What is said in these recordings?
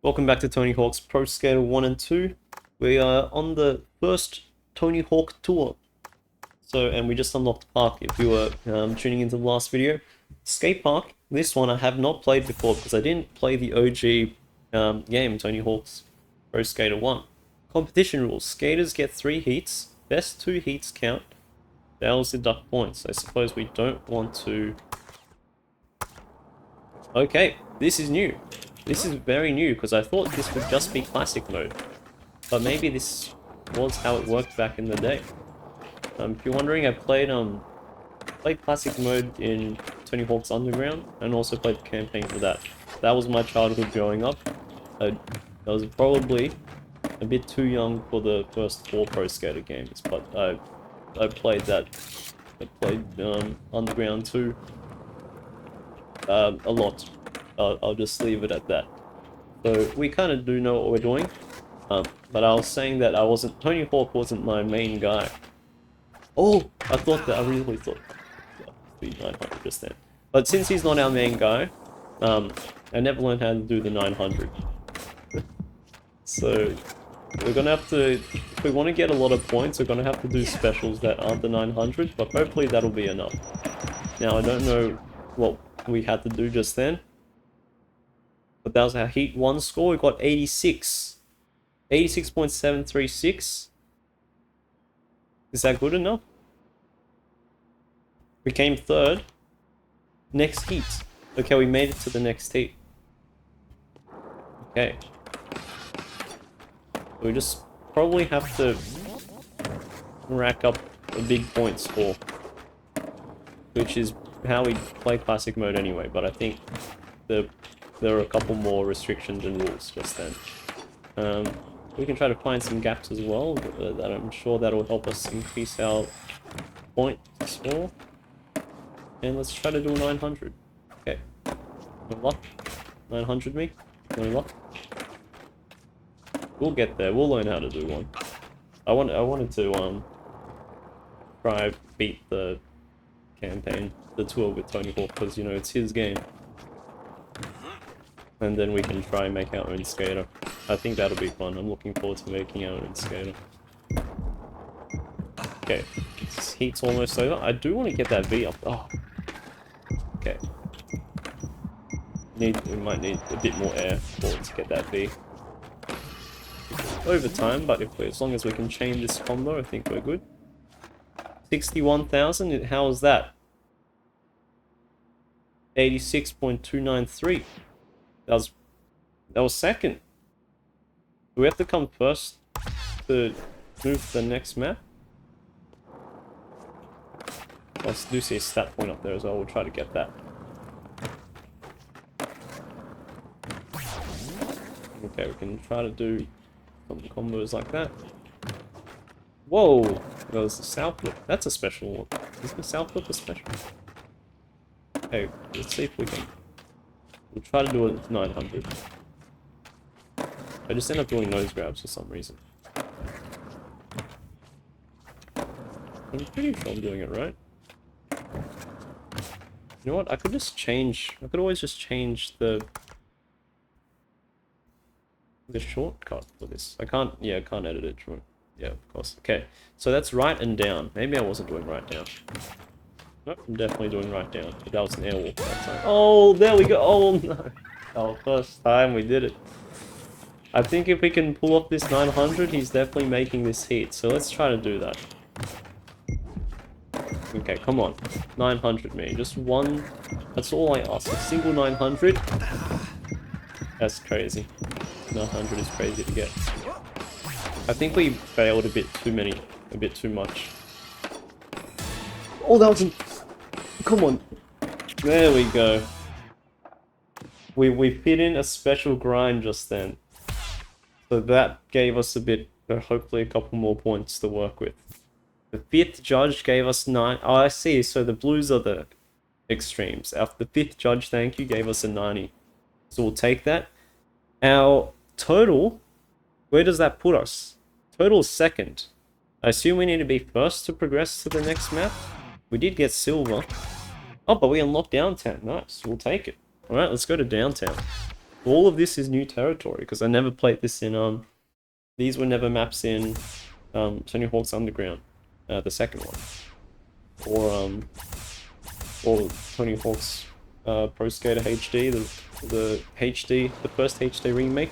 Welcome back to Tony Hawk's Pro Skater 1 and 2. We are on the first Tony Hawk tour. And we just unlocked the park if you were tuning into the last video. Skate Park, this one I have not played before because I didn't play the OG game, Tony Hawk's Pro Skater 1. Competition rules. Skaters get 3 heats. Best 2 heats count. Fails deduct points. I suppose we don't want to... Okay, this is new. This is very new because I thought this would just be classic mode. But maybe this was how it worked back in the day. If you're wondering, I played classic mode in Tony Hawk's Underground and also played the campaign for that. That was my childhood growing up. I was probably a bit too young for the first 4 Pro Skater games, but I played that. I played Underground 2 a lot. I'll just leave it at that. So we kind of do know what we're doing, but I was saying that Tony Hawk wasn't my main guy. Oh, I really thought that would be 900 just then. But since he's not our main guy, I never learned how to do the 900. So we're gonna have to, if we want to get a lot of points, we're gonna have to do specials that aren't the 900, but hopefully that'll be enough. Now I don't know what we had to do just then, but that was our Heat 1 score. We got 86. 86.736. Is that good enough? We came 3rd. Next heat. Okay, we made it to the next heat. Okay. We just probably have to rack up a big point score, which is how we play classic mode anyway, but I think there are a couple more restrictions and rules just then. We can try to find some gaps as well, that I'm sure that'll help us increase our point score. And let's try to do a 900. Okay. No luck? 900 me? No luck? We'll get there. We'll learn how to do one. I wanted to try beat the campaign, the tour with Tony Hawk, because you know it's his game. And then we can try and make our own skater. I think that'll be fun. I'm looking forward to making our own skater. Okay, this heat's almost over. I do want to get that V up. Oh. Okay. We might need a bit more air for it to get that V. Over time, but as long as we can chain this combo, I think we're good. 61,000. How was that? 86.293. That was second. Do we have to come first to move to the next map? I do see a stat point up there as well. We'll try to get that. Okay, we can try to do some combos like that. Whoa! That was the south flip. That's a special one. Is the south flip a special? Okay, let's see if we can. We'll try to do a 900. I just end up doing nose grabs for some reason. I'm pretty sure I'm doing it right. You know what? I could always just change the shortcut for this. I can't edit it. Yeah, of course. Okay, so that's right and down. Maybe I wasn't doing right down. Nope, I'm definitely doing right down. But that was an airwalk that time. Oh, there we go. Oh no. Oh, first time we did it. I think if we can pull off this 900, he's definitely making this heat. So let's try to do that. Okay, come on. 900 me. Just one. That's all I ask. A single 900. That's crazy. 900 is crazy to get. I think we failed a bit too much. Oh, that was... Come on. There we go. We fit in a special grind just then. So that gave us a bit, hopefully a couple more points to work with. The 5th judge gave us 9. Oh, I see. So the blues are the extremes. The 5th judge, thank you, gave us a 90. So we'll take that. Our total, where does that put us? Total is 2nd. I assume we need to be 1st to progress to the next map. We did get silver. Oh, but we unlocked downtown. Nice. We'll take it. Alright, let's go to downtown. All of this is new territory because I never played this in these were never maps in Tony Hawk's Underground, the second one, or Tony Hawk's Pro Skater HD, the HD, the first HD remake.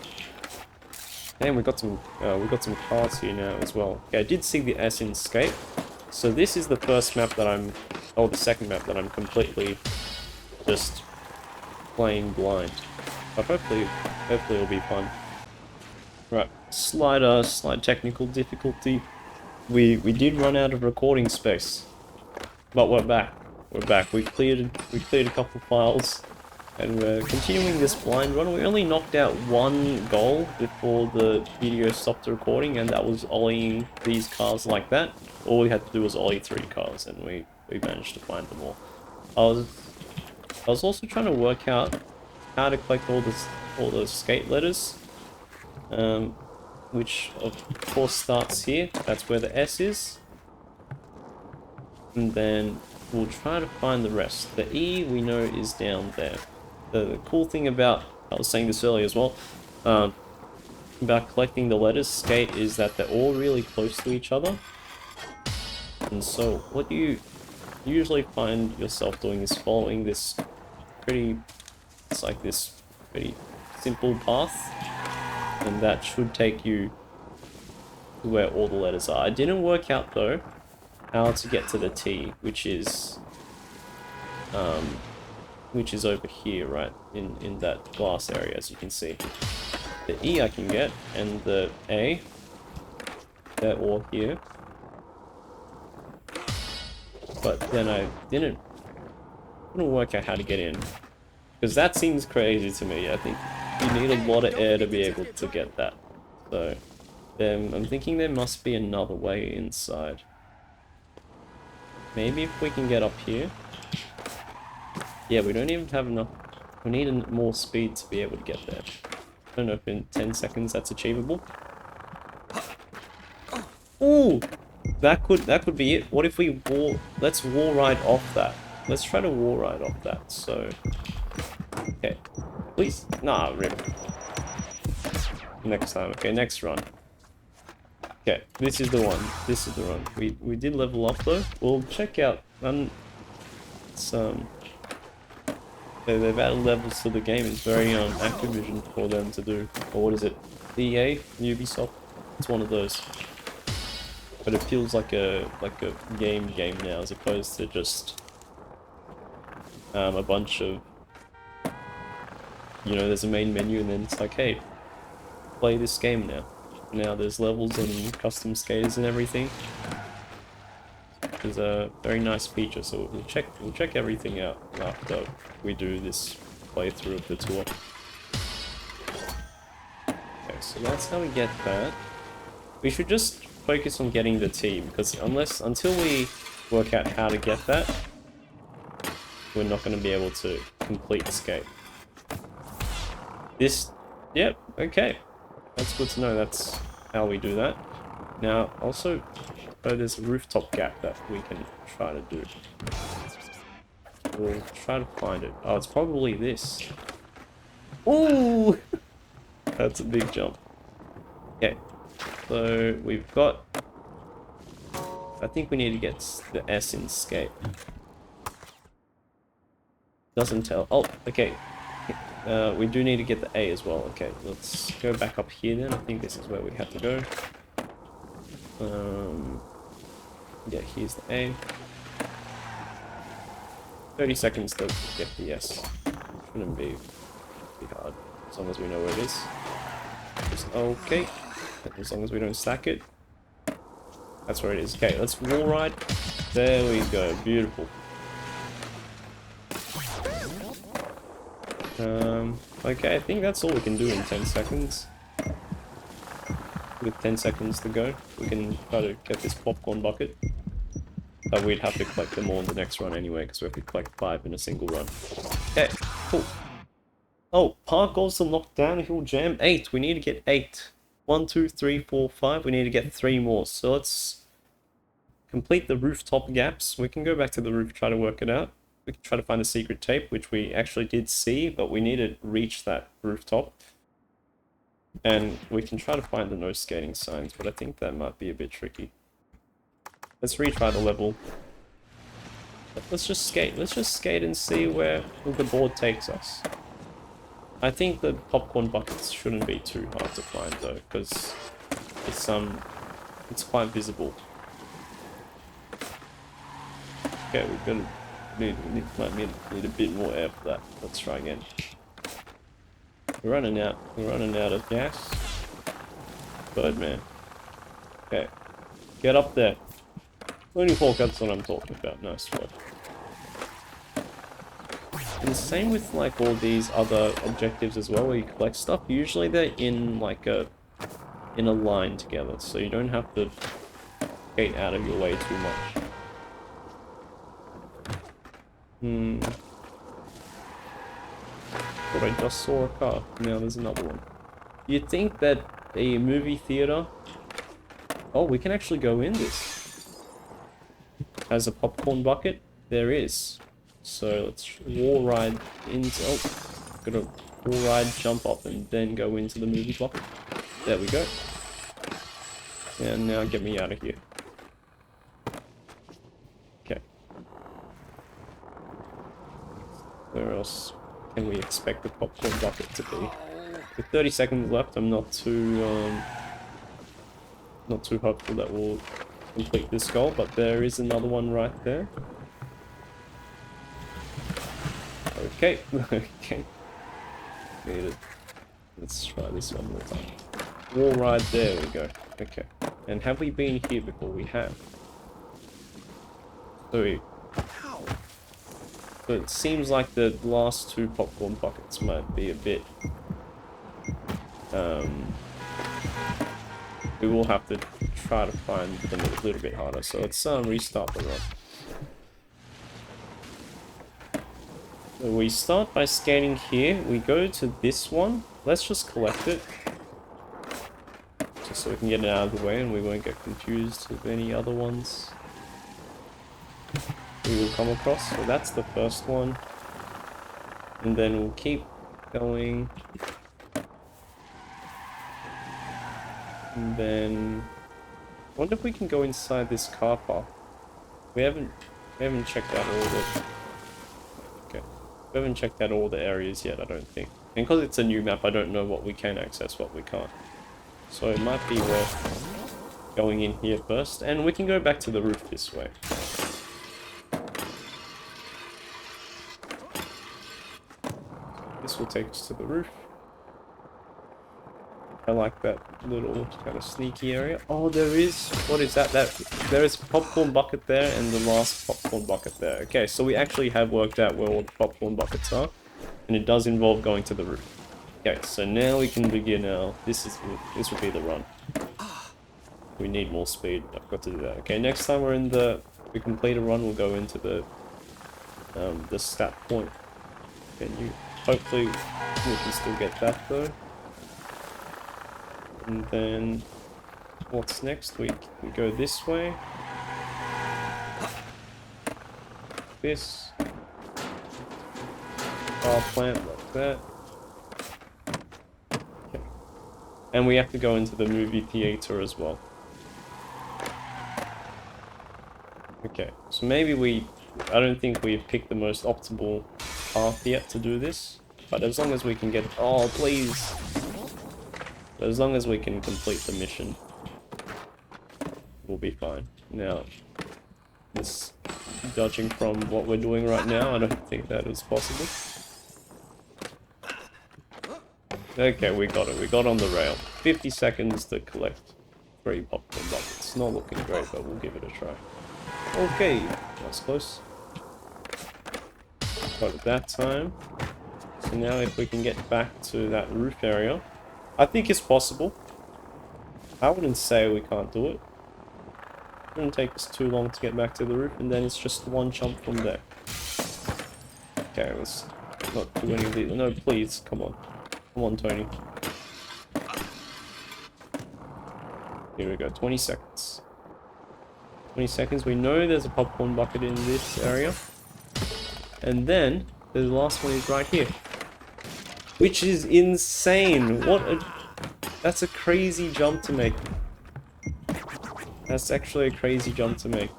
And we got some cars here now as well. Okay, I did see the S in Skate, so this is the first map that the second map that I'm completely just playing blind. But hopefully it'll be fun. Right, slight technical difficulty. We did run out of recording space, but we're back. We cleared a couple files, and we're continuing this blind run. We only knocked out one goal before the video stopped recording, and that was ollieing these cars like that. All we had to do was ollie 3 cars, and we managed to find them all. I was also trying to work out how to collect all the skate letters, which of course starts here. That's where the S is, and then we'll try to find the rest. The E we know is down there. The cool thing about, I was saying this earlier as well, about collecting the letters skate is that they're all really close to each other, and so what you usually find yourself doing is following this pretty simple path, and that should take you to where all the letters are. I didn't work out though how to get to the T, which is over here, right in that glass area, as you can see. The E I can get, and the A, they're all here. But then I couldn't work out how to get in, because that seems crazy to me. I think you need a lot of air to be able to get that. So I'm thinking there must be another way inside. Maybe if we can get up here. Yeah, we don't even have enough. We need more speed to be able to get there. I don't know if in 10 seconds that's achievable. Ooh! That could be it. What if we let's wall ride off that. Let's try to wall ride off that. So okay. Please. Nah, rip. Next time. Okay, next run. Okay, this is the one. This is the run. We did level up though. We'll check out they've added levels to the game. It's very Activision for them to do. Or what is it? EA? Ubisoft? It's one of those. But it feels like a game now, as opposed to just a bunch of, there's a main menu and then it's like, hey, play this game now. Now there's levels and custom skaters and everything. It's a very nice feature, so we'll check everything out after we do this playthrough of the tour. Okay, so that's how we get that. We should just focus on getting the T, because until we work out how to get that, we're not going to be able to complete skate. Yep, okay. That's good to know. That's how we do that. Now, also, there's a rooftop gap that we can try to do. We'll try to find it. Oh, it's probably this. Ooh! That's a big jump. Okay. So, we've got... I think we need to get the S in skate. Doesn't tell. Oh, okay. We do need to get the A as well. Okay, let's go back up here then. I think this is where we have to go. Yeah, here's the A. 30 seconds to get the S. Shouldn't be hard, as long as we know where it is. Just okay. As long as we don't stack it. That's where it is. Okay, let's wall ride. There we go. Beautiful. Okay, I think that's all we can do in 10 seconds. With 10 seconds to go, we can try to get this popcorn bucket. But we'd have to collect them all in the next run anyway, because we have to collect 5 in a single run. Okay, cool. Oh, park also knocked down, hill jam, 8. We need to get 8. 1, 2, 3, 4, 5. We need to get 3 more. So let's complete the rooftop gaps. We can go back to the roof, try to work it out. we can try to find the secret tape, which we actually did see, but we need to reach that rooftop. And we can try to find the no skating signs, but I think that might be a bit tricky. Let's retry the level. Let's just skate. Let's just skate and see where the board takes us. I think the popcorn buckets shouldn't be too hard to find though, because it's quite visible. Okay, might need a bit more air for that. Let's try again. We're running out of gas. Birdman. Okay. Get up there. 24, that's what I'm talking about. Nice work. And the same with like all these other objectives as well, where you collect stuff. Usually they're in like a line together, so you don't have to skate out of your way too much. Thought I just saw a car. Now there's another one. You'd think that a movie theater... Oh, we can actually go in this. Has a popcorn bucket? There is. So let's wall ride into... Oh, gotta wall ride, jump up, and then go into the movie bucket. There we go. And now get me out of here. Okay. Where else can we expect the popcorn bucket to be? With 30 seconds left, I'm not too hopeful that we'll complete this goal, but there is another one right there. Okay, okay. Let's try this one more time. Wall ride, there we go. Okay. And have we been here before? We have. So it seems like the last two popcorn buckets might be a bit... we will have to try to find them a little bit harder. So let's restart the run. So we start by skating here. We go to this one. Let's just collect it. Just so we can get it out of the way and we won't get confused with any other ones we will come across. So that's the first one. And then we'll keep going. And then... I wonder if we can go inside this car park. We haven't checked out all the... Okay. We haven't checked out all the areas yet, I don't think. And because it's a new map, I don't know what we can access, what we can't. So it might be worth going in here first. And we can go back to the roof this way. This will take us to the roof. I like that little kind of sneaky area. Oh, there is... What is that? There is a popcorn bucket there and the last popcorn bucket there. Okay, so we actually have worked out where all the popcorn buckets are. And it does involve going to the roof. Okay, so now we can begin now. This will be the run. We need more speed. I've got to do that. Okay, next time we complete a run, we'll go into the stat point. Hopefully we can still get that though. And then what's next? We go this way. This. Power plant like that. Okay. And we have to go into the movie theater as well. Okay, so maybe I don't think we've picked the most optimal path yet to do this. But as long as we can get... Oh, please! But as long as we can complete the mission, we'll be fine. Now, judging from what we're doing right now, I don't think that is possible. Okay, we got it. We got on the rail. 50 seconds to collect 3 popcorn buckets. Not looking great, but we'll give it a try. Okay, that's close. Got it that time. So now if we can get back to that roof area, I think it's possible. I wouldn't say we can't do it. It wouldn't take us too long to get back to the roof, and then it's just one jump from there. Okay, let's not do any of these. No, please, come on. Come on, Tony. Here we go, 20 seconds. 20 seconds, we know there's a popcorn bucket in this area. And then the last one is right here. Which is insane. That's a crazy jump to make. That's actually a crazy jump to make.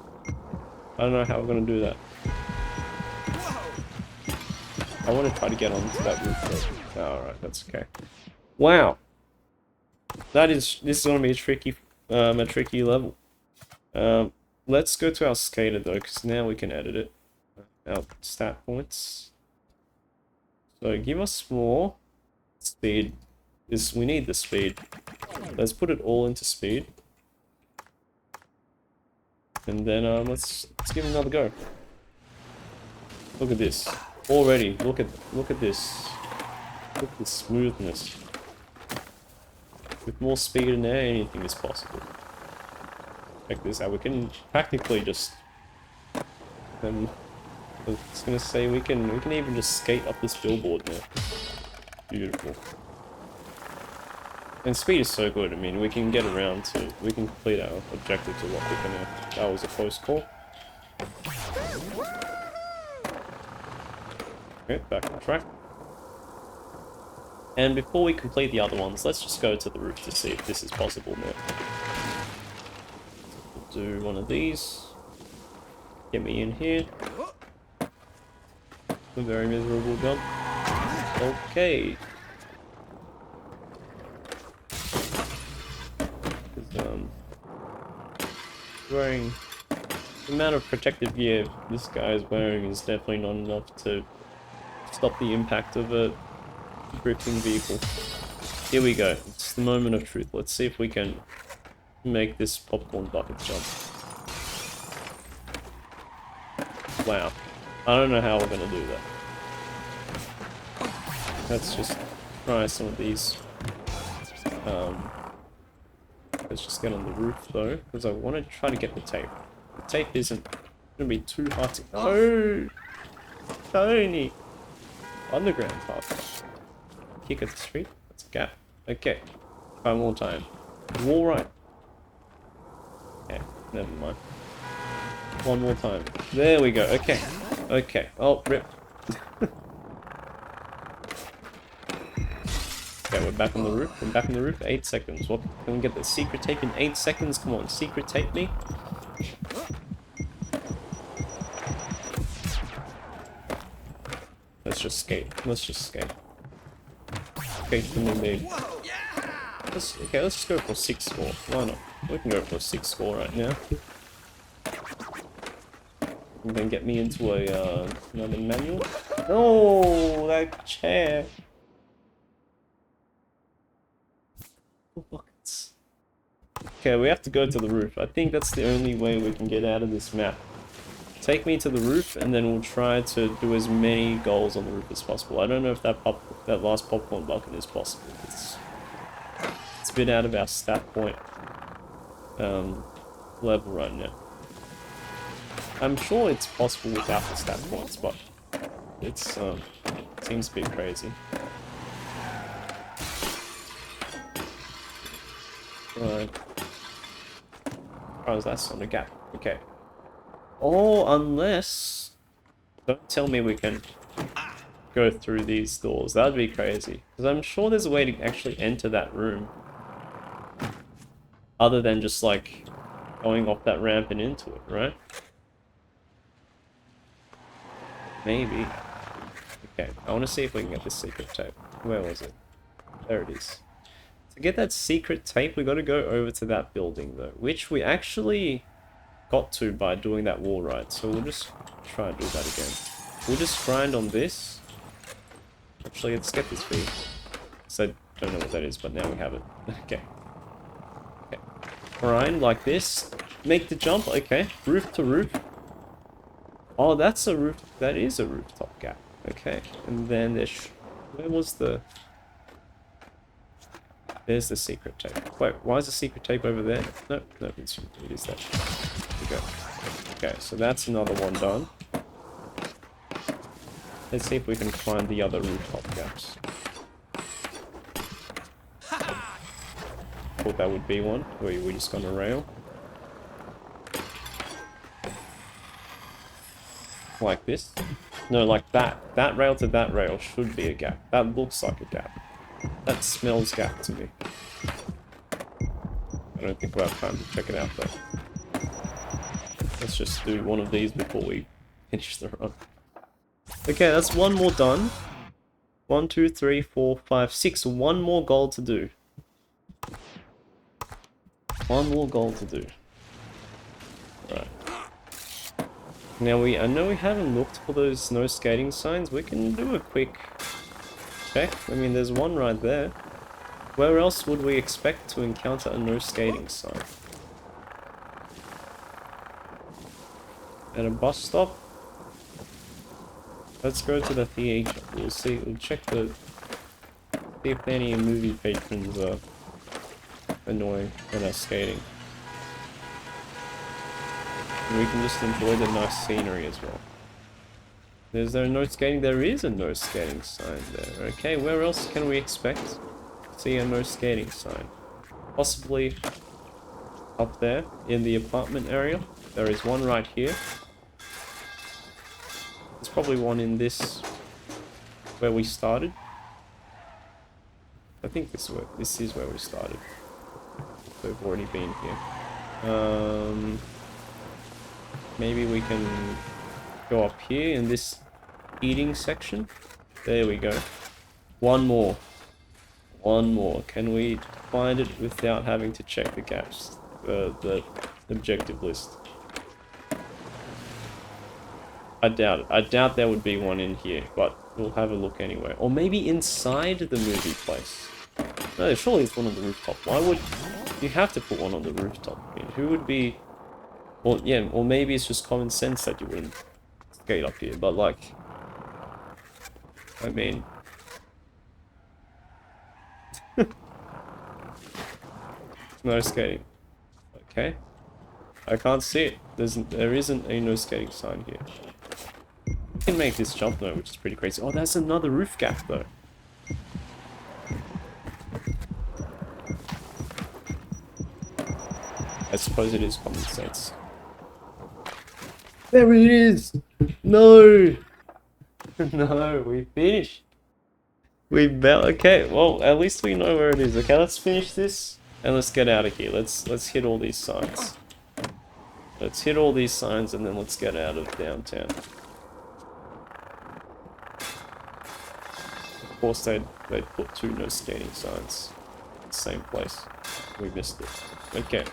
I don't know how we're gonna do that. I want to try to get onto that roof though. Alright, that's okay. Wow. This is gonna be a tricky level. Let's go to our skater though, because now we can edit it. Our stat points. So give us more speed. We need the speed. Let's put it all into speed. And then let's give it another go. Look at this. Already, look at this. Look at the smoothness. With more speed in there, anything is possible. Check this out. We can practically just. I was gonna say we can even just skate up this billboard now. Beautiful. And speed is so good. I mean, we can get around to. We can complete our objectives a lot quicker now. That was a close call. Okay, back on track. And before we complete the other ones, let's just go to the roof to see if this is possible now. Do one of these. Get me in here. A very miserable jump. Okay. Wearing the amount of protective gear this guy is wearing is definitely not enough to stop the impact of a drifting vehicle. Here we go. It's the moment of truth. Let's see if we can make this popcorn bucket jump. Wow. I don't know how we're gonna do that. Let's just try some of these. Let's just get on the roof though, because I want to try to get the tape. The tape isn't gonna be too hard to. Oh, Tony! Underground path. Kick at the street. That's a gap. Okay. One more time. Wall right. Okay. Never mind. One more time. There we go. Okay. Okay. Oh, rip. Okay, we're back on the roof. We're back on the roof. 8 seconds. What? Can we get the secret tape in 8 seconds? Come on, secret tape me. Let's just skate. Let's just skate. Skate to the big. Okay, let's just go for a 6 score. Why not? We can go for a 6 score right now. And then get me into a another manual. No, that chair. Buckets. Okay, we have to go to the roof. I think that's the only way we can get out of this map. Take me to the roof, and then we'll try to do as many goals on the roof as possible. I don't know if that last popcorn bucket is possible. It's a bit out of our stat point level right now. I'm sure it's possible without the stat points, but it's seems a bit crazy. Right. Oh, that's on the gap. Okay. Oh, unless... Don't tell me we can go through these doors. That'd be crazy. Because I'm sure there's a way to actually enter that room. Other than just, like, going off that ramp and into it, right? Maybe. Okay, I want to see if we can get this secret tape. Where was it? There it is. To get that secret tape, we got to go over to that building, though. Which we actually got to by doing that wall ride. So we'll just try and do that again. We'll just grind on this. Actually, let's get this feed. So I don't know what that is, but now we have it. Okay. Okay. Grind like this. Make the jump. Okay. Roof to roof. Oh, that's a roof. That is a rooftop gap. Okay. And then there's... Where was the... There's the secret tape. Wait, why is the secret tape over there? No, no, it is that. There we go. Okay, so that's another one done. Let's see if we can find the other rooftop gaps. Thought that would be one. Where we just got a rail. Like this. No, like that rail to that rail should be a gap. That looks like a gap. That smells gap to me. I don't think we'll have time to check it out though. Let's just do one of these before we finish the run. Okay, that's one more done. 1, 2, 3, 4, 5, 6. One more goal to do. One more goal to do. Right. Now I know we haven't looked for those no skating signs. We can do a quick check. I mean, there's one right there. Where else would we expect to encounter a no skating sign? At a bus stop? Let's go to the theater. We'll see. We'll check see if any movie patrons are annoying when they're skating. And we can just enjoy the nice scenery as well. Is there no skating? There is a no skating sign there. Okay, where else can we expect to see a no skating sign? Possibly up there in the apartment area. There is one right here. There's probably one in this where we started. I think this is where we started. So we've already been here. Maybe we can go up here in this eating section. There we go. One more. One more. Can we find it without having to check the gaps? The objective list. I doubt it. I doubt there would be one in here, but we'll have a look anyway. Or maybe inside the movie place. No, surely it's one on the rooftop. Why would you have to put one on the rooftop? I mean, who would be... Well, yeah, or maybe it's just common sense that you wouldn't skate up here, but like... I mean... No skating. Okay. I can't see it. There isn't a no skating sign here. We can make this jump though, which is pretty crazy. Oh, that's another roof gap though. I suppose it is common sense. There it is! No! No, we finished. Okay, well, at least we know where it is. Okay, let's finish this and let's get out of here. Let's hit all these signs. Let's hit all these signs and then let's get out of downtown. Of course, they'd put 2 no skating signs in the same place. We missed it. Okay.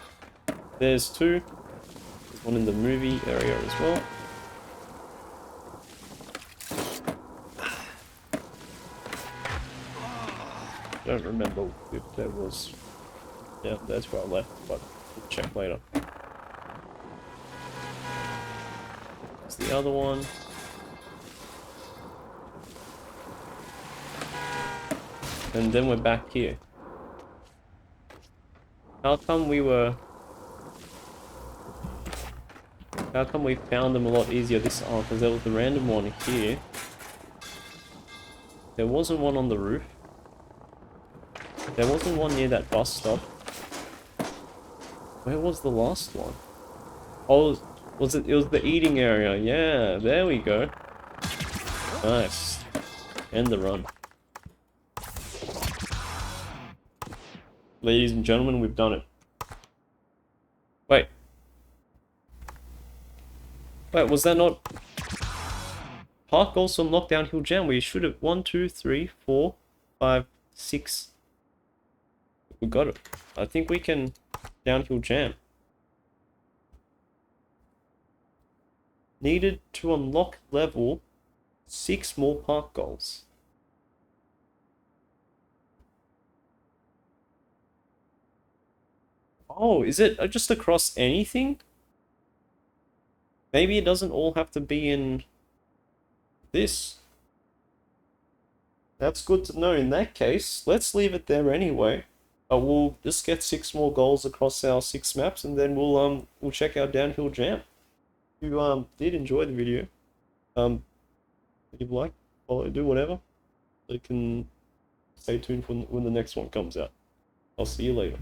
There's 2. There's one in the movie area as well. I don't remember if there was... Yeah, that's where I left, but we'll check later. There's the other one. And then we're back here. How come we found them a lot easier this time? Because there was the random one here. There wasn't one on the roof. There wasn't one near that bus stop. Where was the last one? Oh, was it? It was the eating area. Yeah, there we go. Nice. End the run. Ladies and gentlemen, we've done it. Wait. Wait, was that not... Park also unlocked downhill jam. We should have... 1, 2, 3, 4, 5, 6... We got it. I think we can downhill jam. Needed to unlock level 6 more park goals. Oh, is it just across anything? Maybe it doesn't all have to be in this. That's good to know. In that case, let's leave it there anyway. We'll just get 6 more goals across our 6 maps, and then we'll check our downhill jam. If you did enjoy the video, give a like, follow, do whatever. So you can stay tuned for when the next one comes out. I'll see you later.